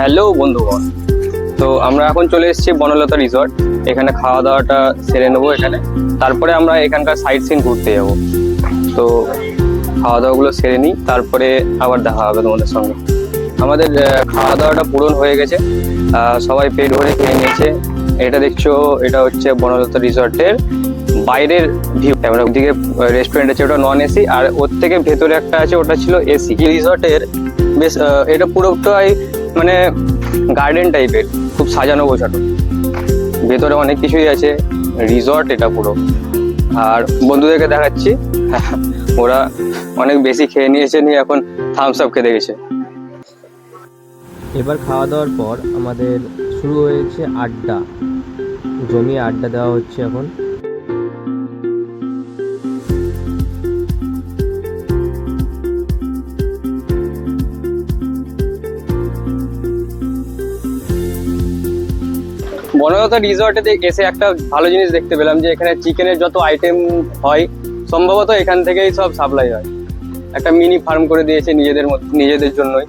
Hello বন্ধুগণ, তো আমরা এখন চলে এসেছি বনলতা রিসর্ট। এখানে খাওয়া দাওয়াটা সেরে নেবো এখানে, তারপরে আমরা এখানকার সাইট সিন ঘুরতে যাবো। তো খাওয়া দাওয়াগুলো সেরে নিই, তারপরে আবার দেখা হবে তোমাদের সঙ্গে। আমাদের খাওয়া দাওয়াটা পূরণ হয়ে গেছে, সবাই পেট ভরে খেয়ে নিয়েছে। এটা দেখছো, এটা হচ্ছে বনলতা রিসর্টের বাইরের ভিউ। আমরা ওদিকে রেস্টুরেন্ট আছে, ওটা নন এসি, আর ওর থেকে ভেতরে একটা আছে, ওটা ছিল এসি। রিসর্টের বেশ এটা পুরোটাই মানে গার্ডেন টাইপের, খুব সাজানো গোছানো, ভেতরে অনেক কিছুই আছে। রিসর্ট এটা পুরো। আর বন্ধুদেরকে দেখাচ্ছি, ওরা অনেক বেশি খেয়ে নিয়েছে, নিয়ে এখন থামস আপ খেতে গেছে। এবার খাওয়া দাওয়ার পর আমাদের শুরু হয়েছে আড্ডা, জমিয়ে আড্ডা দেওয়া হচ্ছে এখন। বনলতা রিসর্টে এসে একটা ভালো জিনিস দেখতে পেলাম, যে এখানে চিকেনের যত আইটেম হয় সম্ভবত এখান থেকেই সব সাপ্লাই হয়। একটা মিনি ফার্ম করে দিয়েছে নিজেদের জন্যই।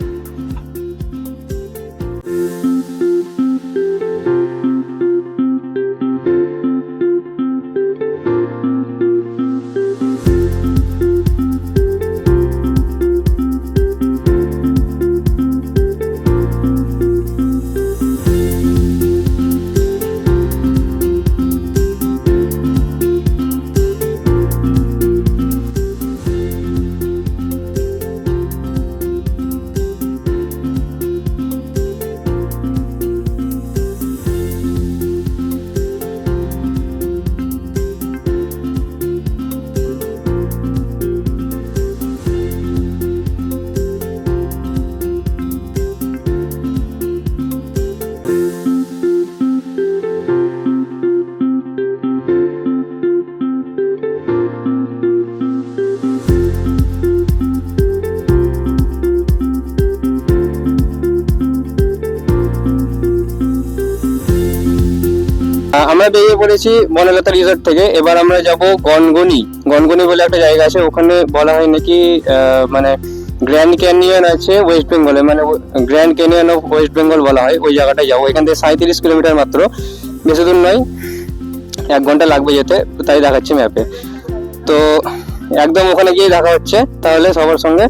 আমরা বেরিয়ে পড়েছি বনলতা রিসর্ট থেকে। এবার আমরা যাব গনগনি। গনগনি বলে একটা জায়গা আছে, ওখানে বলা হয় নাকি মানে গ্র্যান্ড ক্যানিয়ন আছে ওয়েস্ট বেঙ্গলে, মানে grand canyon of West Bengal বলা হয়। ওই জায়গাটায় যাবো। এখান থেকে 37 কিলোমিটার মাত্র, বেশি দূর নয়, 1 ঘন্টা লাগবে যেতে, তাই দেখাচ্ছি ম্যাপে। তো একদম ওখানে গিয়ে দেখা হচ্ছে তাহলে সবার সঙ্গে।